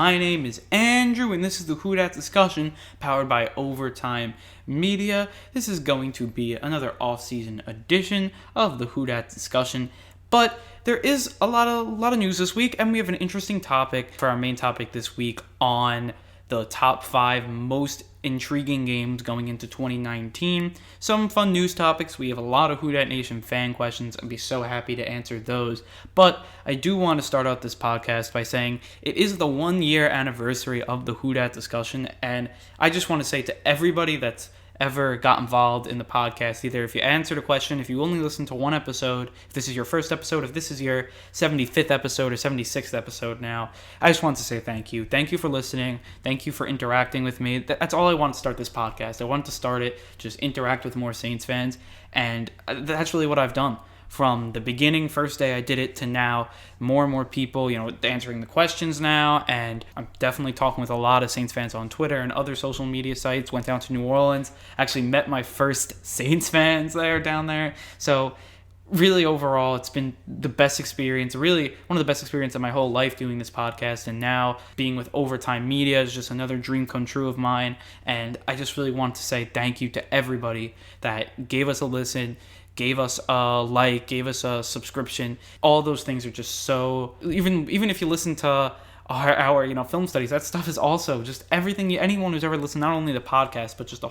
My name is Andrew, and this is the Who Dat discussion powered by Overtime Media. This is going to be another off-season edition of the Who Dat discussion, but there is a lot of news this week, and we have an interesting topic for our main topic this week on the top 5 most intriguing games going into 2019. Some fun news topics. We have a lot of Who Dat Nation fan questions. I'd be so happy to answer those. But I do want to start out this podcast by saying it is the 1-year anniversary of the Who Dat discussion, and I just want to say to everybody that's ever got involved in the podcast, either if you answered a question, if you only listened to one episode, if this is your first episode, if this is your 75th episode or 76th episode now, I just want to say thank you. Thank you for listening. Thank you for interacting with me. That's all I want to start this podcast. I want to start it, just interact with more Saints fans, and that's really what I've done. From the beginning, first day I did it, to now, more and more people, answering the questions now, and I'm definitely talking with a lot of Saints fans on Twitter and other social media sites. Went down to New Orleans, actually met my first Saints fans down there. So really, overall, it's been the best experience, really one of the best experiences of my whole life doing this podcast, and now being with Overtime Media is just another dream come true of mine, and I just really want to say thank you to everybody that gave us a listen, gave us a like, gave us a subscription. All those things are just so, even if you listen to our film studies, that stuff is also just everything. Anyone who's ever listened, not only the podcast, but just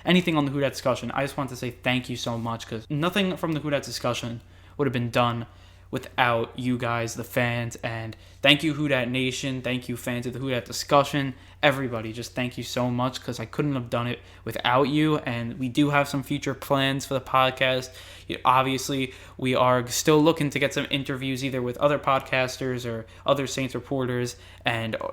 anything on the Who Dat discussion, I just want to say thank you so much, because nothing from the Who Dat discussion would have been done without you guys, the fans. And thank you, Who Dat Nation. Thank you, fans of the Who Dat discussion. Everybody, just thank you so much, because I couldn't have done it without you. And we do have some future plans for the podcast. Obviously, we are still looking to get some interviews, either with other podcasters or other Saints reporters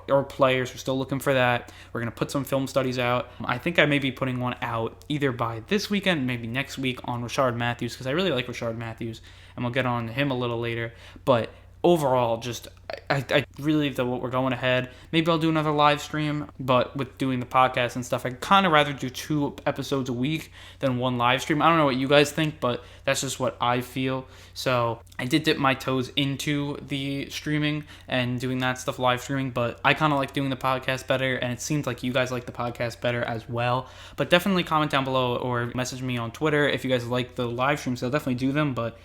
or players. We're still looking for that. We're going to put some film studies out. I think I may be putting one out either by this weekend, maybe next week, on Rashard Matthews, because I really like Rashard Matthews, and we'll get on him a little later. But overall, just I really, that we're going ahead. Maybe I'll do another live stream, but with doing the podcast and stuff, I'd kind of rather do 2 episodes a week than 1 live stream. I don't know what you guys think, but that's just what I feel. So I did dip my toes into the streaming and doing that stuff, live streaming, but I kind of like doing the podcast better, and it seems like you guys like the podcast better as well. But definitely comment down below or message me on Twitter if you guys like the live streams. I'll definitely do them, but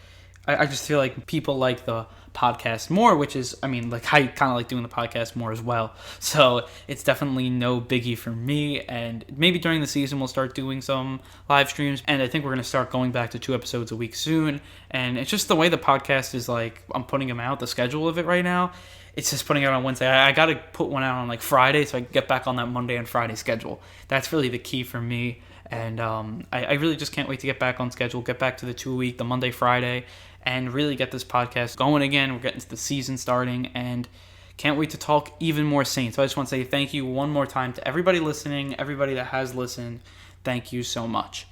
I just feel like people like the podcast more, which is, I kind of like doing the podcast more as well. So it's definitely no biggie for me, and maybe during the season we'll start doing some live streams, and I think we're going to start going back to 2 episodes a week soon. And it's just the way the podcast is, I'm putting them out, the schedule of it right now. It's just putting it out on Wednesday. I got to put one out on Friday, so I can get back on that Monday and Friday schedule. That's really the key for me. And I really just can't wait to get back on schedule, get back to the 2 a week, the Monday, Friday, and really get this podcast going again. We're getting to the season starting, and can't wait to talk even more Saints. So I just want to say thank you one more time to everybody listening, everybody that has listened. Thank you so much.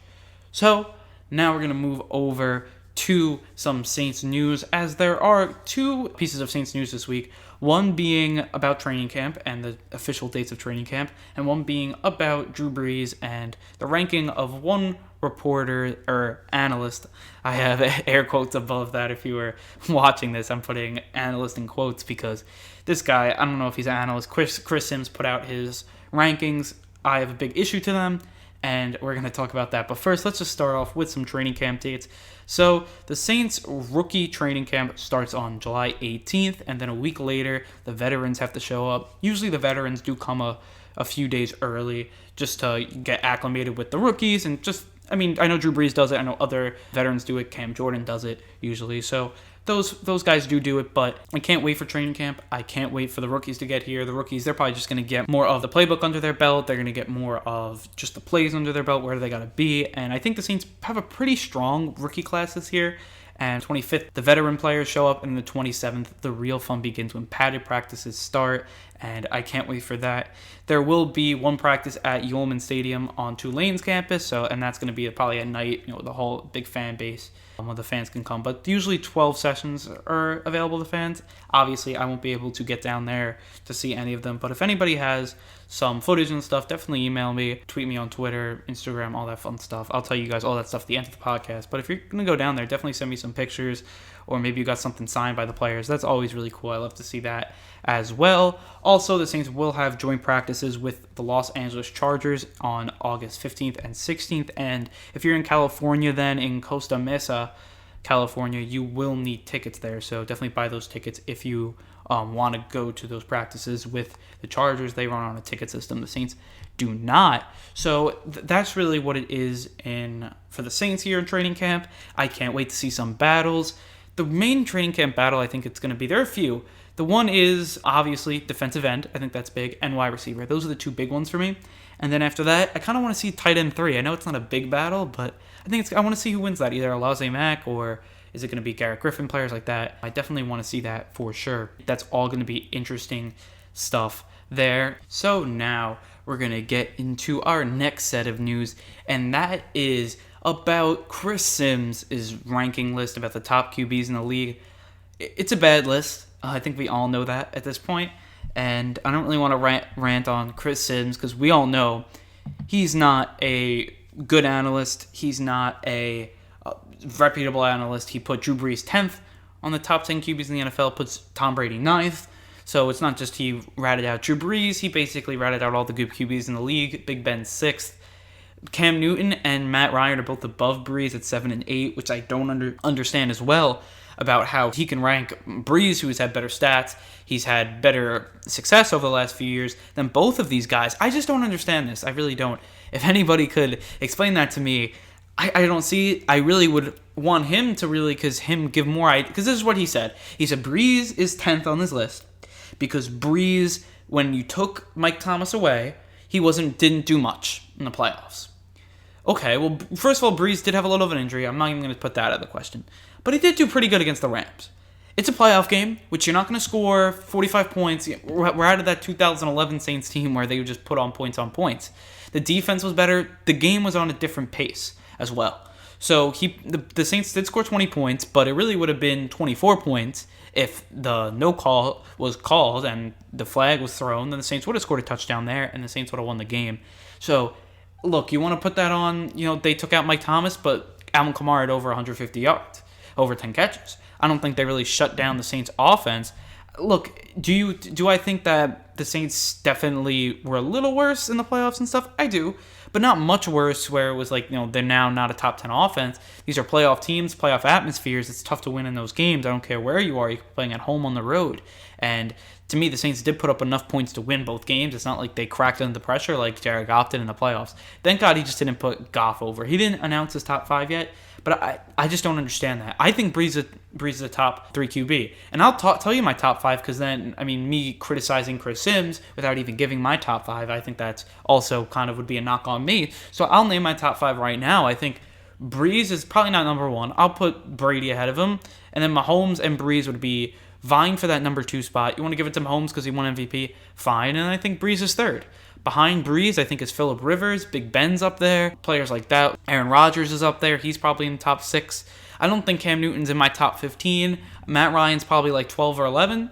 So now we're going to move over to some Saints news, as there are 2 pieces of Saints news this week. One being about training camp and the official dates of training camp, and one being about Drew Brees and the ranking of one reporter or analyst. I have air quotes above that. If you were watching this, I'm putting analyst in quotes, because this guy, I don't know if he's an analyst, Chris Sims put out his rankings. I have a big issue to them, and we're going to talk about that. But first, let's just start off with some training camp dates. So the Saints rookie training camp starts on July 18th, and then a week later, the veterans have to show up. Usually the veterans do come a few days early just to get acclimated with the rookies, and just, I know Drew Brees does it. I know other veterans do it. Cam Jordan does it usually. So those guys do it, but I can't wait for training camp. I can't wait for the rookies to get here. The rookies, they're probably just going to get more of the playbook under their belt. They're going to get more of just the plays under their belt, where they got to be. And I think the Saints have a pretty strong rookie class this year. And 25th, the veteran players show up, and the 27th, the real fun begins when padded practices start, and I can't wait for that. There will be one practice at Ullman Stadium on Tulane's campus, and that's going to be probably at night, the whole big fan base, where the fans can come. But usually 12 sessions are available to fans. Obviously, I won't be able to get down there to see any of them, but if anybody has some footage and stuff, definitely email me, tweet me on Twitter, Instagram, all that fun stuff. I'll tell you guys all that stuff at the end of the podcast. But if you're going to go down there, definitely send me some pictures, or maybe you got something signed by the players. That's always really cool. I love to see that as well. Also, the Saints will have joint practices with the Los Angeles Chargers on August 15th and 16th. And if you're in California, then in Costa Mesa, California, you will need tickets there. So definitely buy those tickets if you want to go to those practices with the Chargers. They run on a ticket system. The Saints do not. So that's really what it is for the Saints here in training camp. I can't wait to see some battles. The main training camp battle, I think it's going to be, there are a few. The one is obviously defensive end. I think that's big. And wide receiver. Those are the two big ones for me. And then after that, I kind of want to see tight end 3. I know it's not a big battle, but I want to see who wins that. Either Alaze Mack or is it going to be Garrett Griffin, players like that. I definitely want to see that for sure. That's all going to be interesting stuff there. So now we're going to get into our next set of news, and that is about Chris Sims' ranking list about the top QBs in the league. It's a bad list. I think we all know that at this point. And I don't really want to rant on Chris Sims because we all know he's not a good analyst. He's not a reputable analyst. He put Drew Brees 10th on the top 10 QBs in the NFL, puts Tom Brady 9th. So it's not just he ratted out Drew Brees. He basically ratted out all the good QBs in the league. Big Ben 6th. Cam Newton and Matt Ryan are both above Brees at 7 and 8, which I don't understand as well, about how he can rank Brees, who has had better stats. He's had better success over the last few years than both of these guys. I just don't understand this. I really don't. If anybody could explain that to me, I don't see it. I really would want him to really, because this is what he said. He said Brees is 10th on this list because Brees, when you took Mike Thomas away, he didn't do much in the playoffs. Okay, well, first of all, Brees did have a little of an injury. I'm not even going to put that out of the question. But he did do pretty good against the Rams. It's a playoff game, which you're not going to score 45 points. We're out of that 2011 Saints team where they would just put on points on points. The defense was better. The game was on a different pace as well. So the Saints did score 20 points, but it really would have been 24 points if the no call was called and the flag was thrown. Then the Saints would have scored a touchdown there, and the Saints would have won the game. So, look, you want to put that on, they took out Mike Thomas, but Alvin Kamara had over 150 yards, over 10 catches. I don't think they really shut down the Saints' offense. Look, do I think that the Saints definitely were a little worse in the playoffs and stuff? I do, but not much worse where it was like, they're now not a top 10 offense. These are playoff teams, playoff atmospheres. It's tough to win in those games. I don't care where you are. You're playing at home on the road. And to me, the Saints did put up enough points to win both games. It's not like they cracked under the pressure like Jared Goff did in the playoffs. Thank God he just didn't put Goff over. He didn't announce his top 5 yet, but I just don't understand that. I think Brees is a top 3 QB. And I'll tell you my top 5 because then, me criticizing Chris Sims without even giving my top 5, I think that's also kind of would be a knock on me. So I'll name my top 5 right now. I think Brees is probably not number 1. I'll put Brady ahead of him. And then Mahomes and Brees would be vying for that number 2 spot. You want to give it to Mahomes because he won MVP? Fine. And I think Brees is 3rd. Behind Brees, I think is Phillip Rivers. Big Ben's up there. Players like that. Aaron Rodgers is up there. He's probably in the top 6. I don't think Cam Newton's in my top 15. Matt Ryan's probably like 12 or 11.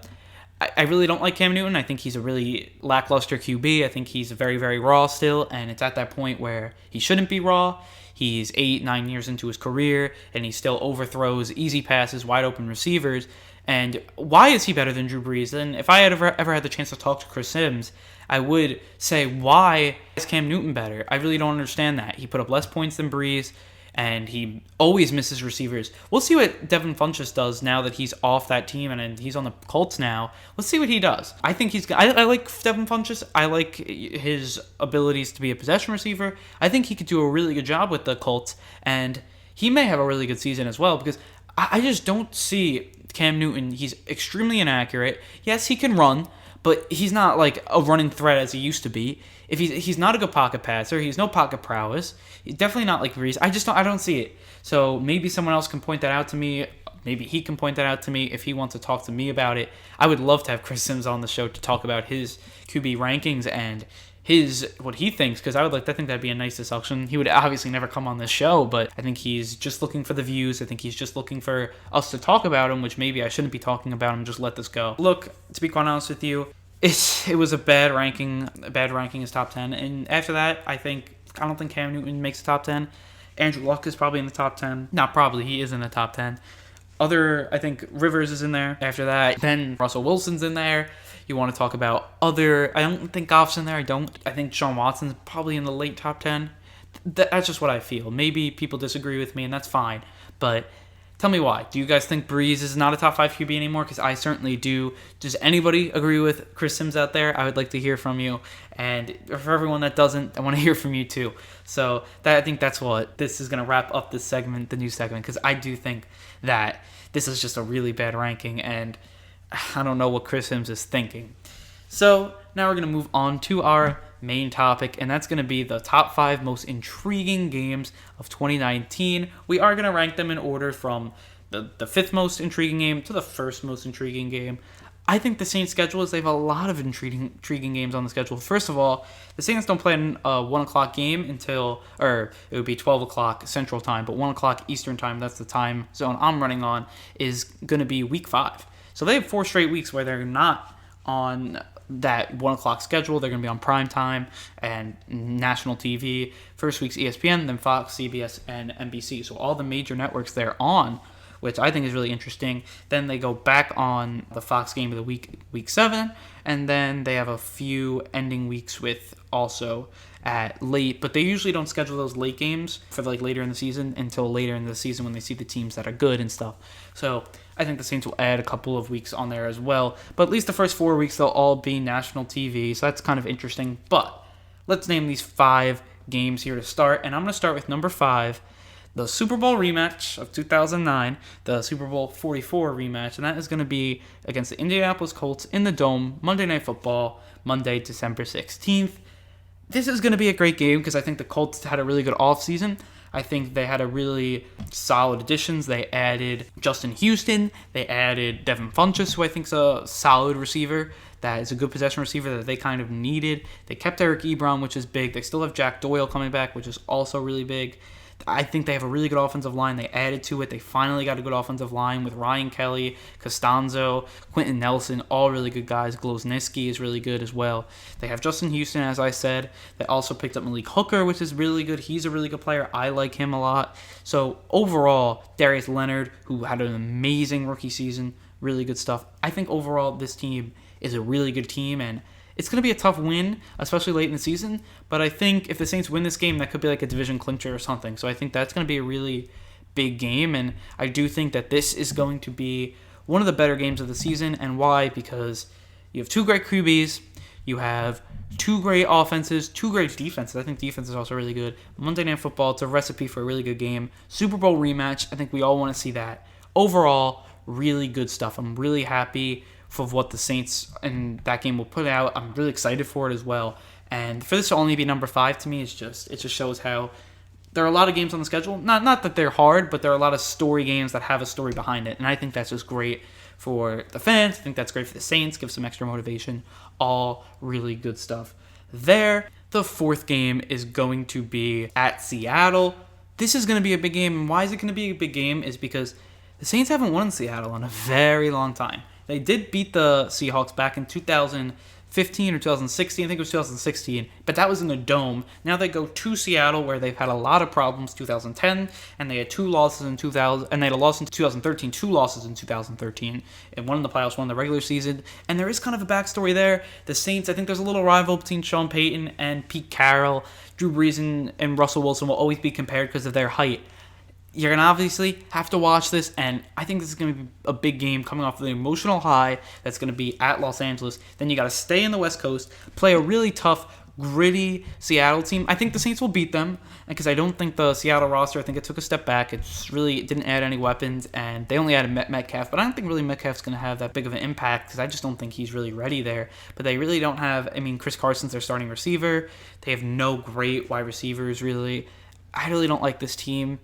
I really don't like Cam Newton. I think he's a really lackluster QB. I think he's very, very raw still, and it's at that point where he shouldn't be raw. He's 8-9 years into his career, and he still overthrows easy passes, wide open receivers. And why is he better than Drew Brees? And if I had ever had the chance to talk to Chris Sims, I would say, why is Cam Newton better? I really don't understand that. He put up less points than Brees, and he always misses receivers. We'll see what Devin Funchess does now that he's off that team and he's on the Colts now. Let's see what he does. I think I like Devin Funchess. I like his abilities to be a possession receiver. I think he could do a really good job with the Colts, and he may have a really good season as well because I just don't see Cam Newton. He's extremely inaccurate. Yes, he can run, but he's not like a running threat as he used to be. If he's not a good pocket passer, he's no pocket prowess. He's definitely not like Brees. I don't see it. So maybe someone else can point that out to me. Maybe he can point that out to me if he wants to talk to me about it. I would love to have Chris Sims on the show to talk about his QB rankings and what he thinks, because I think that'd be a nice discussion. He would obviously never come on this show, but I think he's just looking for the views. I think he's just looking for us to talk about him, which maybe I shouldn't be talking about him. Just let this go. Look, to be quite honest with you, it was a bad ranking. A bad ranking is top 10, and after that, I don't think Cam Newton makes the top 10. Andrew Luck is probably in the top 10. Not probably, he is in the top 10. I think Rivers is in there after that. Then Russell Wilson's in there. You want to talk about other... I don't think Goff's in there. I think Sean Watson's probably in the late top 10. That's just what I feel. Maybe people disagree with me, and that's fine. But tell me why. Do you guys think Breeze is not a top 5 QB anymore? Because I certainly do. Does anybody agree with Chris Sims out there? I would like to hear from you. And for everyone that doesn't, I want to hear from you too. So I think that's what this is going to wrap up this segment, the new segment, because I do think that this is just a really bad ranking, and I don't know what Chris Sims is thinking. So now we're going to move on to our main topic, and that's going to be the top 5 most intriguing games of 2019. We are going to rank them in order from the 5th most intriguing game to the 1st most intriguing game. I think the Saints' schedule is they have a lot of intriguing games on the schedule. First of all, the Saints don't play a 1 o'clock game until, or it would be 12 o'clock Central Time, but 1 o'clock Eastern Time, that's the time zone I'm running on, is going to be week 5. So they have 4 straight weeks where they're not on that 1 o'clock schedule. They're going to be on prime time and national TV. First week's ESPN, then Fox, CBS, and NBC. So all the major networks they're on, which I think is really interesting. Then they go back on the Fox game of the week 7, and then they have a few ending weeks with also at late, but they usually don't schedule those late games for like later in the season until later in the season when they see the teams that are good and stuff. So I think the Saints will add a couple of weeks on there as well, but at least the first 4 weeks they'll all be national TV, so that's kind of interesting. But let's name these 5 games here to start, and I'm going to start with number 5, the Super Bowl rematch of 2009, the Super Bowl 44 rematch, and that is going to be against the Indianapolis Colts in the Dome, Monday Night Football, Monday, December 16th. This is going to be a great game because I think the Colts had a really good offseason. I think they had a really solid additions. They added Justin Houston. They added Devin Funchess, who I think is a solid receiver. That is a good possession receiver that they kind of needed. They kept Eric Ebron, which is big. They still have Jack Doyle coming back, which is also really big. I think they have a really good offensive line. They added to it. They finally got a good offensive line with Ryan Kelly, Costanzo, Quentin Nelson, all really good guys. Glozniski is really good as well. They have Justin Houston, as I said. They also picked up Malik Hooker, which is really good. He's a really good player. I like him a lot. So overall, Darius Leonard, who had an amazing rookie season, really good stuff. I think overall this team is a really good team, and it's going to be a tough win, especially late in the season, but I think if the Saints win this game, that could be like a division clincher or something. So I think that's going to be a really big game, and I do think that this is going to be one of the better games of the season. And why? Because you have 2 great QBs, you have 2 great offenses, 2 great defenses. I think defense is also really good. Monday Night Football, it's a recipe for a really good game. Super Bowl rematch, I think we all want to see that. Overall, really good stuff. I'm really happy for what the Saints and that game will put out. I'm really excited for it as well. And for this to only be number 5 to me, it just shows how there are a lot of games on the schedule. Not that they're hard, but there are a lot of story games that have a story behind it. And I think that's just great for the fans. I think that's great for the Saints. Gives some extra motivation. All really good stuff there. The 4th game is going to be at Seattle. This is going to be a big game. And why is it going to be a big game is because the Saints haven't won in Seattle in a very long time. They did beat the Seahawks back in 2015 or 2016. I think it was 2016, but that was in the Dome. Now they go to Seattle, where they've had a lot of problems. 2010, and they had 2 losses in 2000, and they had a loss in 2013. 2 losses in 2013, and one in the playoffs, one in the regular season. And there is kind of a backstory there. The Saints, I think there's a little rival between Sean Payton and Pete Carroll. Drew Brees and Russell Wilson will always be compared because of their height. You're going to obviously have to watch this, and I think this is going to be a big game coming off of the emotional high that's going to be at Los Angeles. Then you got to stay in the West Coast, play a really tough, gritty Seattle team. I think the Saints will beat them, because I don't think the Seattle roster, I think it took a step back. It didn't add any weapons, and they only added Metcalf, but I don't think really Metcalf's going to have that big of an impact, because I just don't think he's really ready there. But they really don't have, Chris Carson's their starting receiver. They have no great wide receivers, really. I really don't like this team.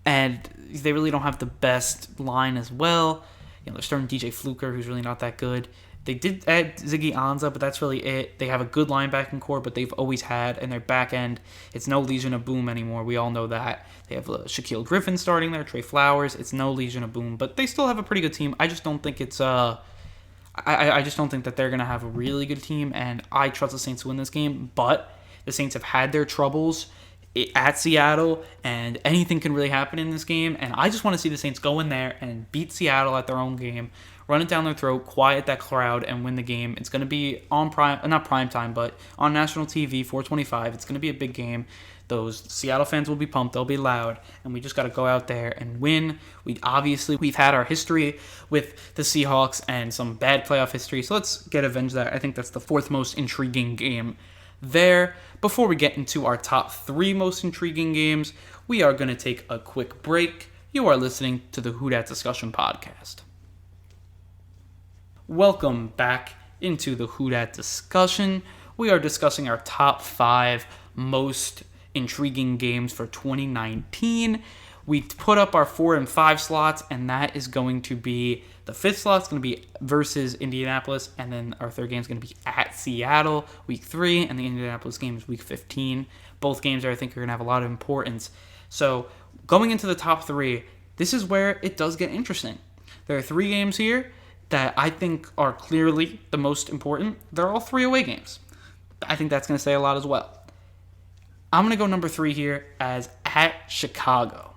And they really don't have the best line as well. They're starting DJ Fluker, who's really not that good. They did add Ziggy Ansah, but that's really it. They have a good linebacking core, but they've always had, and their back end, it's no Legion of Boom anymore. We all know that. They have Shaquille Griffin starting there, Trey Flowers. It's no Legion of Boom, but they still have a pretty good team. I just don't think it's I just don't think that they're going to have a really good team, and I trust the Saints to win this game, but the Saints have had their troubles at Seattle, and anything can really happen in this game, and I just want to see the Saints go in there and beat Seattle at their own game, run it down their throat, quiet that crowd, and win the game. It's going to be on not prime time, but on national TV, 425. It's going to be a big game. Those Seattle fans will be pumped. They'll be loud, and we just got to go out there and win. We've had our history with the Seahawks and some bad playoff history, so let's get avenged that. I think that's the fourth most intriguing game there. Before we get into our top 3 most intriguing games, we are going to take a quick break. You are listening to the Who Dat Discussion podcast. Welcome back into the Who Dat Discussion. We are discussing our top 5 most intriguing games for 2019. We put up our 4 and 5 slots, and that is going to be the 5th slot is going to be versus Indianapolis, and then our 3rd game is going to be at Seattle week 3, and the Indianapolis game is week 15. Both games I think are going to have a lot of importance. So going into the top 3, this is where it does get interesting. There are 3 games here that I think are clearly the most important. They're all 3 away games. I think that's going to say a lot as well. I'm going to go number 3 here as at Chicago.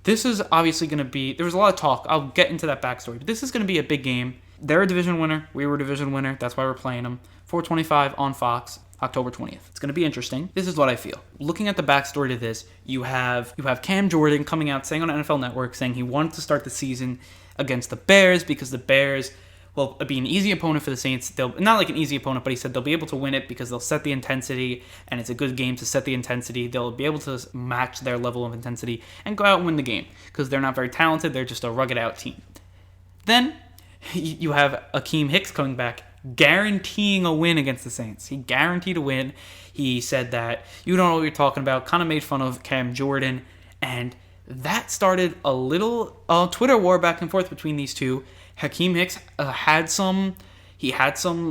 This is obviously going to be, there was a lot of talk. I'll get into that backstory, but this is going to be a big game. They're a division winner. We were a division winner. That's why we're playing them. 425 on Fox, October 20th. It's going to be interesting. This is what I feel. Looking at the backstory to this, you have Cam Jordan coming out saying on NFL Network saying he wanted to start the season against the Bears because the Bears will be an easy opponent for the Saints. They'll not like an easy opponent, but he said they'll be able to win it because they'll set the intensity, and it's a good game to set the intensity. They'll be able to match their level of intensity and go out and win the game because they're not very talented. They're just a rugged out team. Then you have Akeem Hicks coming back, guaranteeing a win against the Saints. He guaranteed a win. He said that you don't know what you're talking about, kind of made fun of Cam Jordan, and that started a little Twitter war back and forth between these two. Hakeem Hicks had some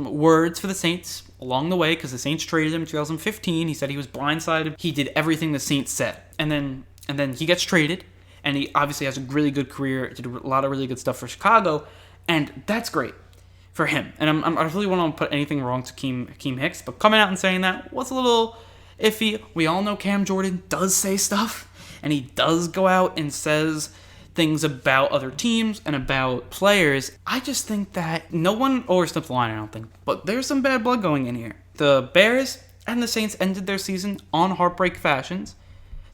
words for the Saints along the way because the Saints traded him in 2015. He said he was blindsided. He did everything the Saints said, and then he gets traded, and he obviously has a really good career. Did a lot of really good stuff for Chicago, and that's great for him. And I really want to put anything wrong to Hakeem Hicks, but coming out and saying that was a little iffy. We all know Cam Jordan does say stuff, and he does go out and says things about other teams and about players. I just think that no one overstepped the line, I don't think. But there's some bad blood going in here. The Bears and the Saints ended their season on heartbreak fashions.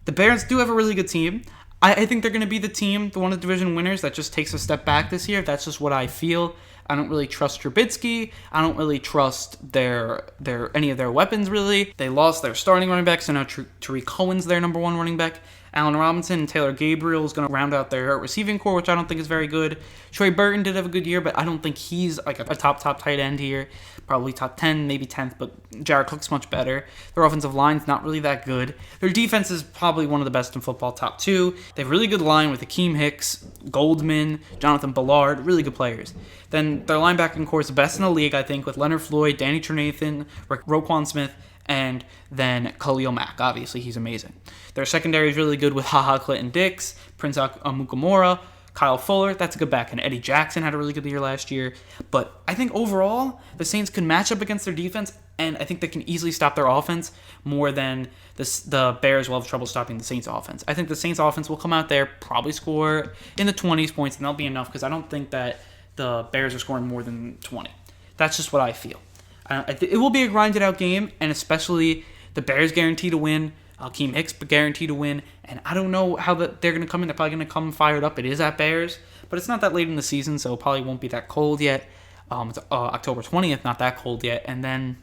The Bears do have a really good team. I think they're going to be the team, the one of the division winners that just takes a step back this year. That's just what I feel. I don't really trust Trubisky. I don't really trust their any of their weapons, really. They lost their starting running back, so now Tariq Cohen's their number 1 running back. Allen Robinson and Taylor Gabriel is going to round out their receiving core, which I don't think is very good. Trey Burton did have a good year, but I don't think he's like a top tight end here. Probably top 10, maybe 10th, but Jared Cook's much better. Their offensive line's not really that good. Their defense is probably one of the best in football, top 2. They have a really good line with Akeem Hicks, Goldman, Jonathan Ballard, really good players. Then their linebacking core is the best in the league, I think, with Leonard Floyd, Danny Ternathan, Roquan Smith, and then Khalil Mack. Obviously, he's amazing. Their secondary is really good with HaHa Clinton-Dix, Prince Amukamara, Kyle Fuller. That's a good back. And Eddie Jackson had a really good year last year. But I think overall, the Saints can match up against their defense, and I think they can easily stop their offense more than the Bears will have trouble stopping the Saints' offense. I think the Saints' offense will come out there, probably score in the 20s points, and that'll be enough because I don't think that the Bears are scoring more than 20. That's just what I feel. It will be a grinded out game, and especially the Bears guarantee to win. Akeem Hicks guaranteed to win, and I don't know how they're going to come in. They're probably going to come fired up. It is at Bears, but it's not that late in the season, so it probably won't be that cold yet. It's October 20th, not that cold yet, and then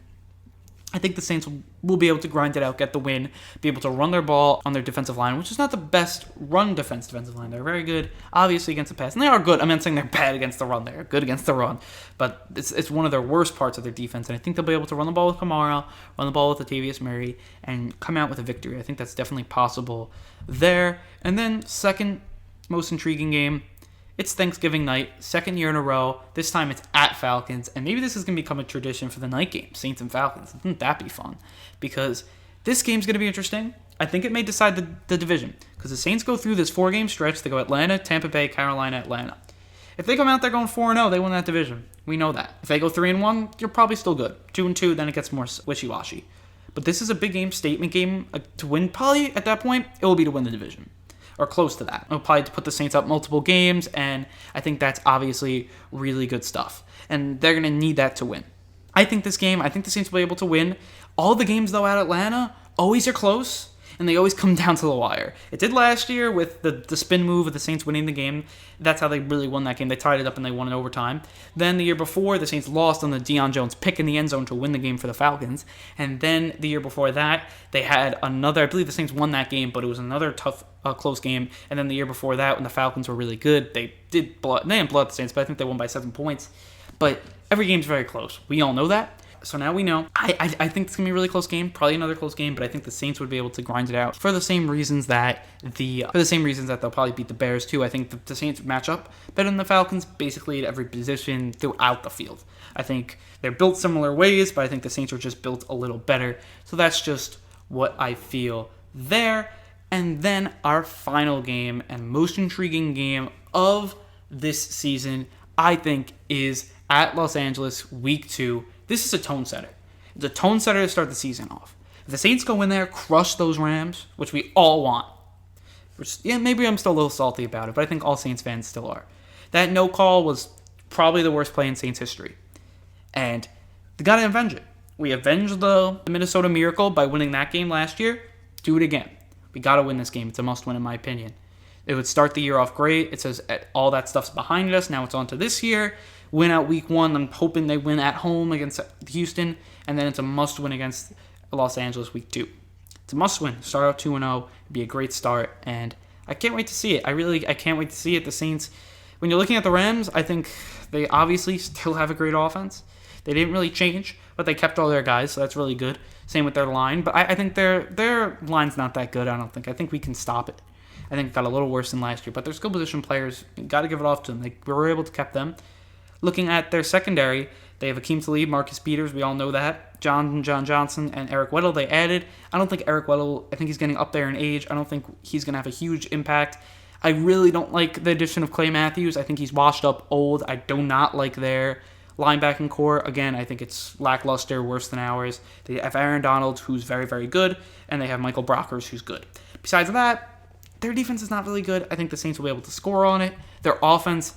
I think the Saints will be able to grind it out, get the win, be able to run their ball on their defensive line, which is not the best defensive line. They're very good, obviously, against the pass. And they are good. I'm not saying they're bad against the run. They're good against the run. But it's one of their worst parts of their defense. And I think they'll be able to run the ball with Kamara, run the ball with Latavius Murray, and come out with a victory. I think that's definitely possible there. And then second most intriguing game, it's Thanksgiving night, second year in a row. This time it's at Falcons, and maybe this is going to become a tradition for the night game, Saints and Falcons. Wouldn't that be fun? Because this game's going to be interesting. I think it may decide the division, because the Saints go through this 4-game stretch. They go Atlanta, Tampa Bay, Carolina, Atlanta. If they come out there going 4-0, they win that division. We know that. If they go 3-1, you're probably still good. 2-2, then it gets more wishy-washy. But this is a big game, statement game to win. Probably at that point, it will be to win the division. or close to that. It'll probably put the Saints up multiple games, and I think that's obviously really good stuff. And they're going to need that to win. I think the Saints will be able to win. All the games, though, at Atlanta always are close, and they always come down to the wire. It did last year with the spin move of the Saints winning the game. That's how they really won that game. They tied it up and they won in overtime. Then the year before, the Saints lost on the Deion Jones pick in the end zone to win the game for the Falcons. And then the year before that, they had another, I believe the Saints won that game, but it was another tough, close game. And then the year before that, when the Falcons were really good, they didn't blow out the Saints, but I think they won by 7 points. But every game's very close. We all know that. So now we know. I think it's going to be a really close game, probably another close game, but I think the Saints would be able to grind it out for the same reasons that they'll probably beat the Bears too. I think the Saints match up better than the Falcons basically at every position throughout the field. I think they're built similar ways, but I think the Saints are just built a little better. So that's just what I feel there. And then our final game and most intriguing game of this season, I think, is at Los Angeles, Week 2. This is a tone setter. It's a tone setter to start the season off. If the Saints go in there, crush those Rams, which we all want. Maybe I'm still a little salty about it, but I think all Saints fans still are. That no call was probably the worst play in Saints history. And they got to avenge it. We avenged the Minnesota Miracle by winning that game last year. Do it again. We got to win this game. It's a must-win in my opinion. It would start the year off great. It says all that stuff's behind us. Now it's on to this year. Win out Week 1. I'm hoping they win at home against Houston. And then it's a must-win against Los Angeles Week 2. It's a must-win. Start out 2-0. It'd be a great start. And I can't wait to see it. I can't wait to see it. The Saints, when you're looking at the Rams, I think they obviously still have a great offense. They didn't really change, but they kept all their guys, so that's really good. Same with their line. But I think their line's not that good, I don't think. I think we can stop it. I think it got a little worse than last year. But they're skill position players. You got to give it off to them. We were able to keep them. Looking at their secondary, they have Akeem Talib, Marcus Peters, we all know that. John Johnson, and Eric Weddle they added. I don't think Eric Weddle, I think he's getting up there in age. I don't think he's going to have a huge impact. I really don't like the addition of Clay Matthews. I think he's washed up old. I do not like their linebacking core. Again, I think it's lackluster, worse than ours. They have Aaron Donald, who's very, very good, and they have Michael Brockers, who's good. Besides that, their defense is not really good. I think the Saints will be able to score on it. Their offense,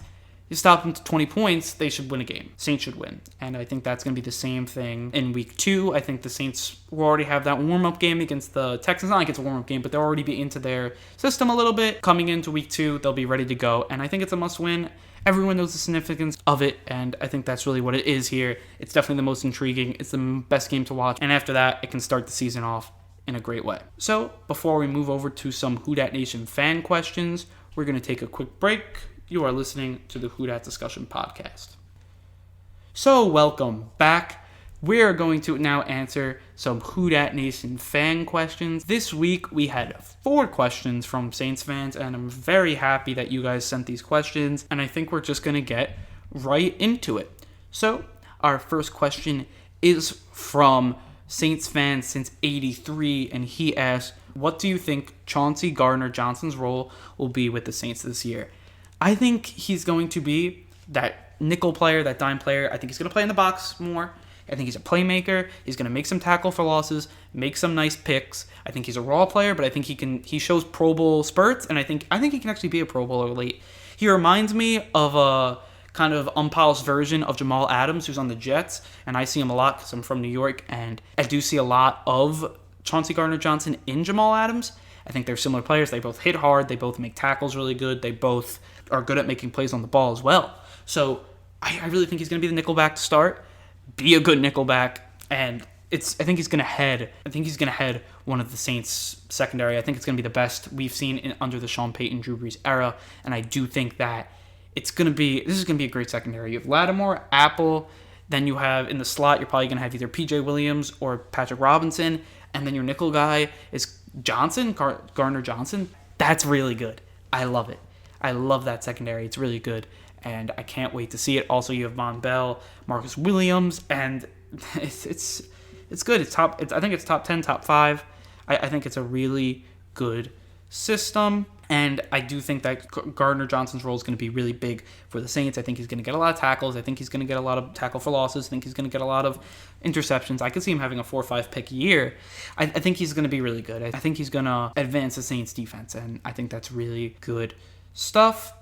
you stop them to 20 points, they should win a game. Saints should win. And I think that's going to be the same thing in Week 2. I think the Saints will already have that warm-up game against the Texans. Not like it's a warm-up game, but they'll already be into their system a little bit. Coming into Week 2, they'll be ready to go. And I think it's a must-win. Everyone knows the significance of it, and I think that's really what it is here. It's definitely the most intriguing. It's the best game to watch. And after that, it can start the season off in a great way. So, before we move over to some Who Dat Nation fan questions, we're going to take a quick break. You are listening to the Who Dat Discussion podcast. So, welcome back. We're going to now answer some Who Dat Nation fan questions. This week, we had 4 questions from Saints fans, and I'm very happy that you guys sent these questions, and I think we're just going to get right into it. So, our first question is from Saints fan since '83, and he asks, what do you think Chauncey Gardner-Johnson's role will be with the Saints this year? I think he's going to be that nickel player, that dime player. I think he's going to play in the box more. I think he's a playmaker. He's going to make some tackle for losses, make some nice picks. I think he's a raw player, but I think he shows Pro Bowl spurts, and I think he can actually be a Pro Bowler late. He reminds me of a kind of unpolished version of Jamal Adams, who's on the Jets, and I see him a lot because I'm from New York, and I do see a lot of Chauncey Gardner-Johnson in Jamal Adams. I think they're similar players. They both hit hard. They both make tackles really good. They both are good at making plays on the ball as well. So I really think he's going to be the nickelback to start, be a good nickelback, and I think he's going to head one of the Saints secondary. I think it's going to be the best we've seen under the Sean Payton, Drew Brees era, and I do think that this is going to be a great secondary. You have Lattimore, Apple, then you have in the slot, you're probably going to have either PJ Williams or Patrick Robinson, and then your nickel guy is Johnson, Gardner-Johnson. That's really good. I love it. I love that secondary. It's really good, and I can't wait to see it. Also, you have Von Bell, Marcus Williams, and it's good. I think it's top 10, top 5. I think it's a really good system. And I do think that Gardner Johnson's role is going to be really big for the Saints. I think he's going to get a lot of tackles. I think he's going to get a lot of tackle for losses. I think he's going to get a lot of interceptions. I could see him having a 4 or 5 pick a year. I think he's going to be really good. I think he's going to advance the Saints defense, and I think that's really good stuff.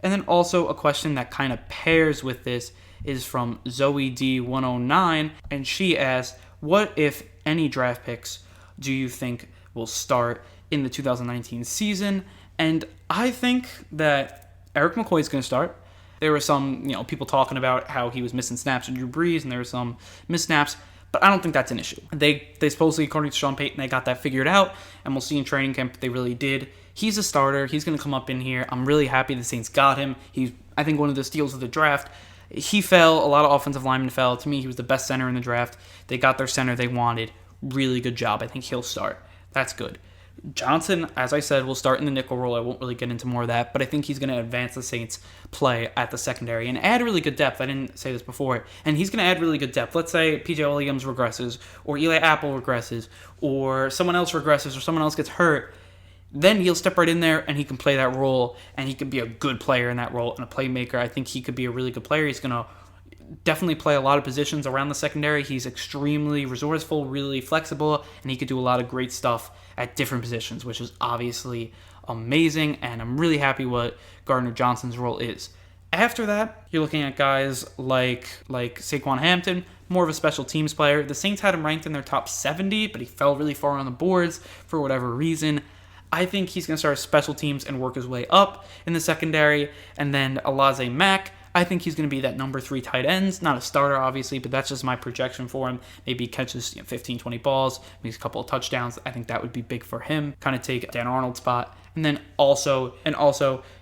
And then also a question that kind of pairs with this is from Zoe D109, and she asked, what, if any, draft picks do you think will start in the 2019 season? And I think that Eric McCoy is going to start. There were some, people talking about how he was missing snaps with Drew Brees, and there were some missed snaps, but I don't think that's an issue. They supposedly, according to Sean Payton, they got that figured out, and we'll see in training camp they really did. He's a starter. He's going to come up in here. I'm really happy the Saints got him. He's, I think, one of the steals of the draft. He fell. A lot of offensive linemen fell. To me, he was the best center in the draft. They got their center they wanted. Really good job. I think he'll start. That's good. Johnson, as I said, will start in the nickel role. I won't really get into more of that, but I think he's going to advance the Saints' play at the secondary and add really good depth. I didn't say this before. And he's going to add really good depth. Let's say P.J. Williams regresses, or Eli Apple regresses, or someone else regresses, or someone else gets hurt. Then he'll step right in there and he can play that role, and he can be a good player in that role and a playmaker. I think he could be a really good player. He's going to definitely play a lot of positions around the secondary. He's extremely resourceful, really flexible, and he could do a lot of great stuff at different positions, which is obviously amazing, and I'm really happy what Gardner Johnson's role is. After that, you're looking at guys like Saquon Hampton, more of a special teams player. The Saints had him ranked in their top 70, but he fell really far on the boards for whatever reason. I think he's going to start special teams and work his way up in the secondary. And then Alaze Mack, I think he's going to be that number 3 tight ends. Not a starter, obviously, but that's just my projection for him. Maybe he catches 15, 20 balls, makes a couple of touchdowns. I think that would be big for him. Kind of take Dan Arnold's spot. And then also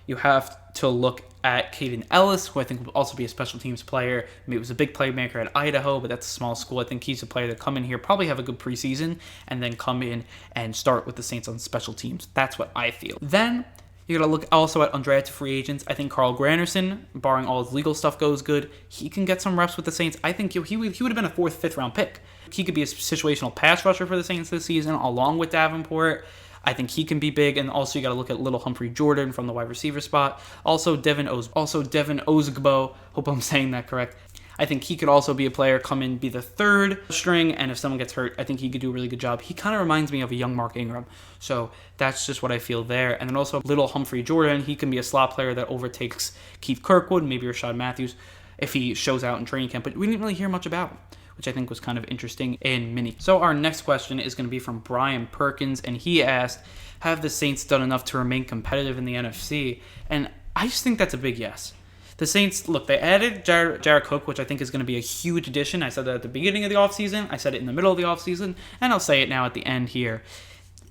you have to look at Caden Ellis, who I think will also be a special teams player. I mean, he was a big playmaker at Idaho, but that's a small school. I think he's a player that come in here, probably have a good preseason, and then come in and start with the Saints on special teams. That's what I feel. Then you got to look also at undrafted free agents. I think Carl Granderson, barring all his legal stuff goes good, he can get some reps with the Saints. I think he would have been a 4th, 5th round pick. He could be a situational pass rusher for the Saints this season, along with Davenport. I think he can be big, and also you got to look at little Humphrey Jordan from the wide receiver spot. Also Devin Ozugbo. Hope I'm saying that correct. I think he could also be a player, come in, be the 3rd string, and if someone gets hurt, I think he could do a really good job. He kind of reminds me of a young Mark Ingram, so that's just what I feel there. And then also little Humphrey Jordan, he can be a slot player that overtakes Keith Kirkwood, maybe Rashad Matthews, if he shows out in training camp, but we didn't really hear much about him, which I think was kind of interesting in mini. So our next question is going to be from Brian Perkins, and he asked, have the Saints done enough to remain competitive in the NFC? And I just think that's a big yes. The Saints, look, they added Jared Cook, which I think is going to be a huge addition. I said that at the beginning of the offseason. I said it in the middle of the offseason, and I'll say it now at the end here.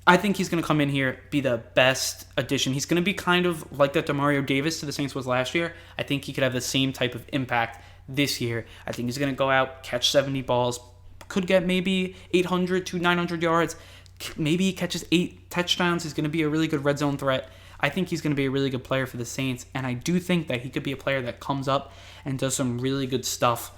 I think he's going to come in here, be the best addition. He's going to be kind of like that Demario Davis to the Saints was last year. I think he could have the same type of impact this year. I think he's going to go out, catch 70 balls, could get maybe 800 to 900 yards. Maybe he catches 8 touchdowns. He's going to be a really good red zone threat. I think he's going to be a really good player for the Saints, and I do think that he could be a player that comes up and does some really good stuff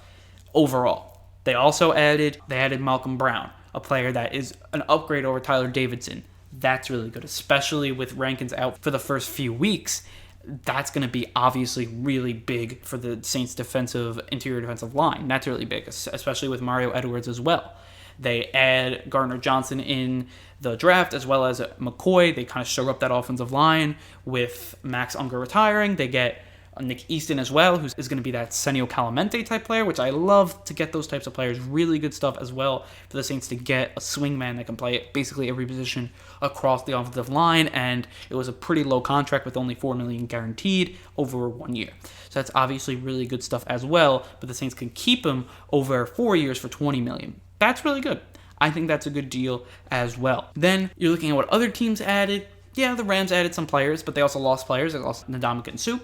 overall. They added Malcolm Brown, a player that is an upgrade over Tyler Davidson. That's really good, especially with Rankins out for the first few weeks. That's going to be obviously really big for the Saints' interior defensive line. That's really big, especially with Mario Edwards as well. They add Gardner Johnson in the draft as well as McCoy. They kind of shore up that offensive line with Max Unger retiring. They get Nick Easton as well, who is going to be that Senio Calamente type player, which I love to get those types of players. Really good stuff as well for the Saints to get a swingman that can play basically every position across the offensive line, and it was a pretty low contract with only $4 million guaranteed over 1 year. So that's obviously really good stuff as well, but the Saints can keep him over 4 years for $20 million. That's really good. I think that's a good deal as well. Then you're looking at what other teams added. Yeah, the Rams added some players, but they also lost players. They lost Ndamukong Suh.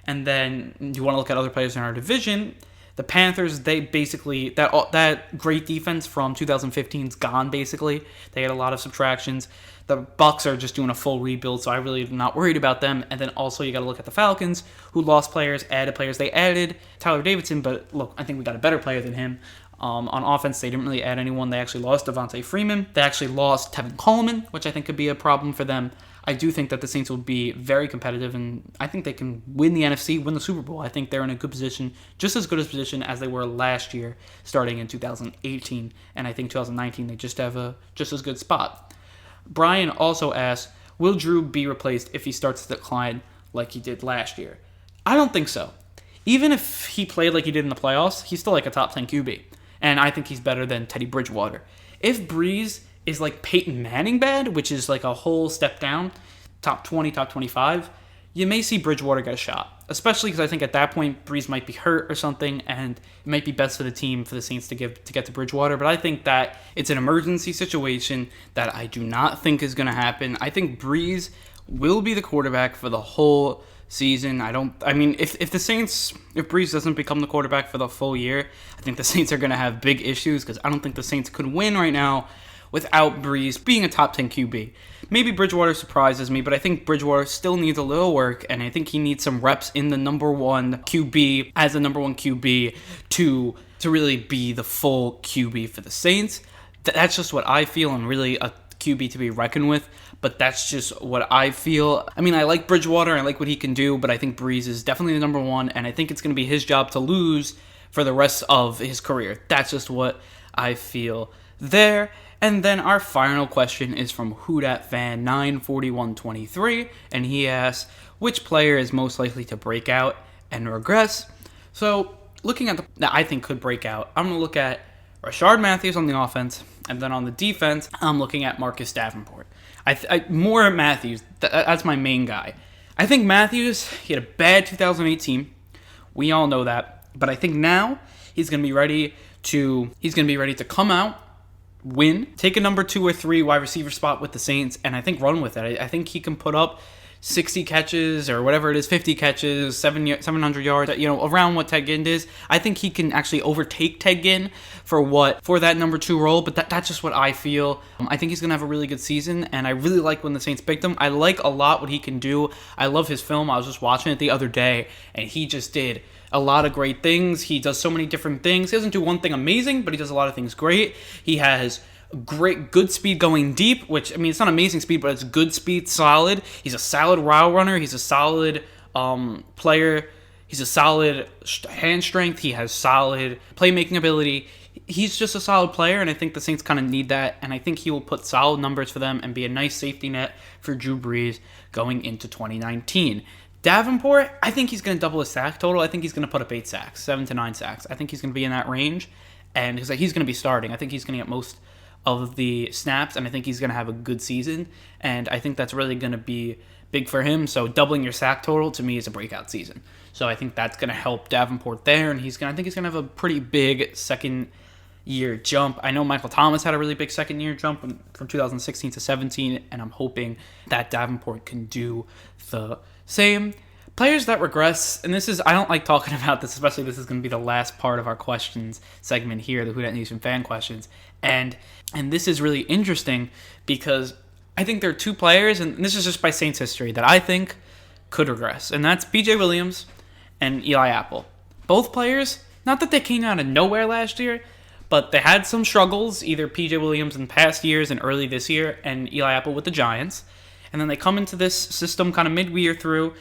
And then you want to look at other players in our division. The Panthers, they basically, that great defense from 2015 is gone, basically. They had a lot of subtractions. The Bucks are just doing a full rebuild, so I really am not worried about them. And then also you got to look at the Falcons, who lost players, added players. They added Tyler Davidson, but look, I think we got a better player than him. On offense, they didn't really add anyone. They actually lost Devontae Freeman. They actually lost Tevin Coleman, which I think could be a problem for them. I do think that the Saints will be very competitive, and I think they can win the NFC, win the Super Bowl. I think they're in a good position, just as good a position as they were last year, starting in 2018. And I think 2019, they just have a just as good spot. Brian also asked, will Drew be replaced if he starts to decline like he did last year? I don't think so. Even if he played like he did in the playoffs, he's still like a top 10 QB. And I think he's better than Teddy Bridgewater. If Breeze is like Peyton Manning bad, which is like a whole step down, top 20, top 25, you may see Bridgewater get a shot. Especially because I think at that point, Breeze might be hurt or something, and it might be best for the team, for the Saints to get to Bridgewater. But I think that it's an emergency situation that I do not think is going to happen. I think Breeze will be the quarterback for the whole season. If Breeze doesn't become the quarterback for the full year, I think the Saints are going to have big issues, because I don't think the Saints could win right now without Breeze being a top 10 QB. Maybe Bridgewater surprises me, but I think Bridgewater still needs a little work, and I think he needs some reps in the number one QB, as the number one QB, to really be the full QB for the Saints. That's just what I feel, and really a QB to be reckoned with, but that's just what I feel. I mean, I like Bridgewater, I like what he can do, but I think Breeze is definitely the number one, and I think it's going to be his job to lose for the rest of his career. That's just what I feel there. And then our final question is from WhoDatFan 94123, and he asks, which player is most likely to break out and regress? So, looking at that I think could break out, I'm going to look at Rashard Matthews on the offense, and then on the defense, I'm looking at Marcus Davenport. More Matthews, that's my main guy. I think Matthews, he had a bad 2018. We all know that. But I think now he's going to be ready to come out, win, take a number 2 or 3 wide receiver spot with the Saints, and I think run with it. I think he can put up 60 catches or whatever it is, 50 catches, 700 yards, around what Ted Ginn is. I think he can actually overtake Ted Ginn for that number 2 role, but that's just what I feel. I think he's going to have a really good season, and I really like when the Saints picked him. I like a lot what he can do. I love his film. I was just watching it the other day, and he just did a lot of great things. He does so many different things. He doesn't do one thing amazing, but he does a lot of things great. He has good speed going deep, which, I mean, it's not amazing speed, but it's good speed, solid. He's a solid route runner. He's a solid player. He's a solid hand strength. He has solid playmaking ability. He's just a solid player, and I think the Saints kind of need that, and I think he will put solid numbers for them and be a nice safety net for Drew Brees going into 2019. Davenport, I think he's going to double his sack total. I think he's going to put up 8 sacks, 7 to 9 sacks. I think he's going to be in that range, and he's going to be starting. I think he's going to get most of the snaps, and I think he's going to have a good season, and I think that's really going to be big for him. So doubling your sack total to me is a breakout season. So I think that's going to help Davenport there, and I think he's going to have a pretty big second-year jump. I know Michael Thomas had a really big second-year jump from 2016 to 17, and I'm hoping that Davenport can do the same. Players that regress, and I don't like talking about this, especially this is going to be the last part of our questions segment here, the Dat Nation Fan Questions, and this is really interesting because I think there are 2 players, and this is just by Saints history, that I think could regress, and that's PJ Williams and Eli Apple. Both players, not that they came out of nowhere last year, but they had some struggles, either PJ Williams in past years and early this year, and Eli Apple with the Giants, and then they come into this system kind of mid-year through,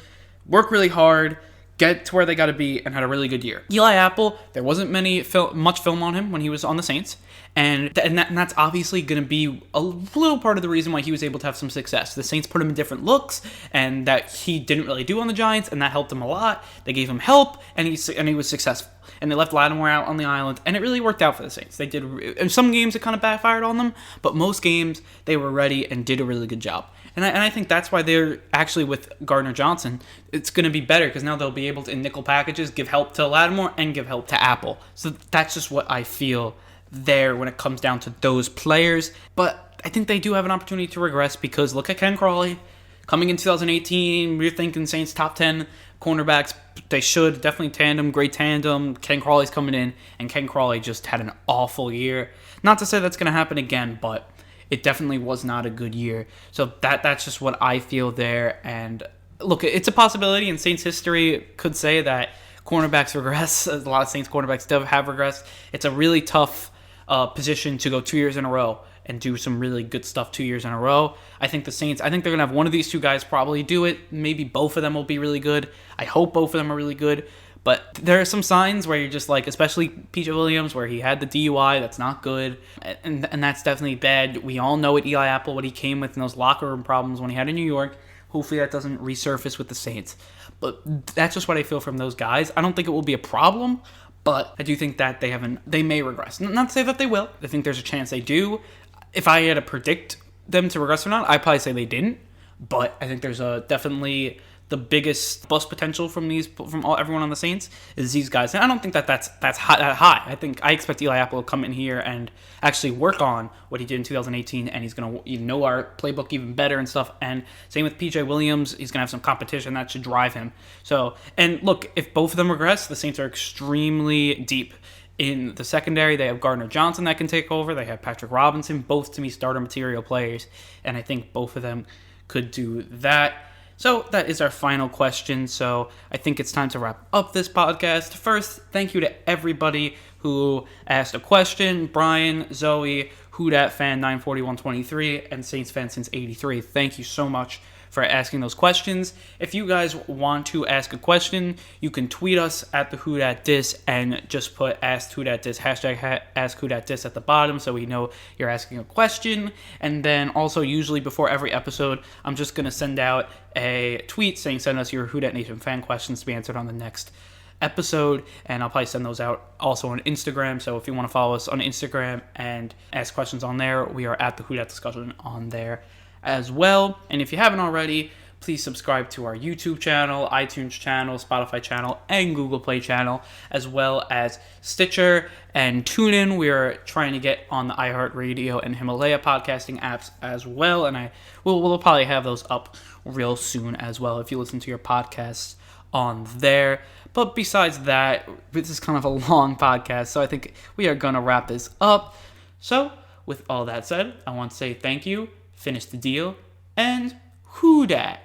work really hard, get to where they got to be, and had a really good year. Eli Apple, there wasn't much film on him when he was on the Saints, and that's obviously going to be a little part of the reason why he was able to have some success. The Saints put him in different looks, and that he didn't really do on the Giants, and that helped him a lot. They gave him help, and he was successful. And they left Lattimore out on the island, and it really worked out for the Saints. They did. In some games, it kind of backfired on them, but most games, they were ready and did a really good job. And I think that's why they're actually with Gardner Johnson. It's going to be better because now they'll be able to, in nickel packages, give help to Lattimore and give help to Apple. So that's just what I feel there when it comes down to those players. But I think they do have an opportunity to regress because look at Ken Crawley. Coming in 2018, we're thinking Saints top 10 cornerbacks. They should definitely great tandem. Ken Crawley's coming in, and Ken Crawley just had an awful year. Not to say that's going to happen again, but it definitely was not a good year. So that's just what I feel there. And look, it's a possibility, and Saints history could say that cornerbacks regress. A lot of Saints cornerbacks do have regressed. It's a really tough position to go 2 years in a row and do some really good stuff 2 years in a row. I think the Saints, they're going to have one of these two guys probably do it. Maybe both of them will be really good. I hope both of them are really good. But there are some signs where you're just like, especially PJ Williams, where he had the DUI. That's not good. And that's definitely bad. We all know at Eli Apple what he came with in those locker room problems when he had in New York. Hopefully that doesn't resurface with the Saints. But that's just what I feel from those guys. I don't think it will be a problem, but I do think that they may regress. Not to say that they will. I think there's a chance they do. If I had to predict them to regress or not, I'd probably say they didn't. But I think there's definitely the biggest bust potential from everyone on the Saints is these guys. And I don't think that's high. I expect Eli Apple to come in here and actually work on what he did in 2018, and he's going to know our playbook even better and stuff. And same with PJ Williams, he's going to have some competition that should drive him. So, and look, if both of them regress, the Saints are extremely deep in the secondary. They have Gardner Johnson that can take over. They have Patrick Robinson, both to me starter material players, and I think both of them could do that. So that is our final question. So I think it's time to wrap up this podcast. First, thank you to everybody who asked a question. Brian, Zoe, Who Dat Fan 94123, and Saints Fan since 83. Thank you so much for asking those questions. If you guys want to ask a question, you can tweet us at the Who Dat Dis and just put Ask Who Dat Dis, hashtag Ask Who Dat Dis at the bottom so we know you're asking a question. And then also usually before every episode, I'm just going to send out a tweet saying send us your Who Dat Nation fan questions to be answered on the next episode, and I'll probably send those out also on Instagram. So if you want to follow us on Instagram and ask questions on there, we are at the Who Dat Discussion on there as well. And if you haven't already, please subscribe to our YouTube channel, iTunes channel, Spotify channel, and Google Play channel, as well as Stitcher and TuneIn. We are trying to get on the iHeartRadio and Himalaya podcasting apps as well, and we'll probably have those up real soon as well if you listen to your podcasts on there. But besides that, this is kind of a long podcast, so I think we are going to wrap this up. So with all that said, I want to say thank you, finish the deal, and Who Dat?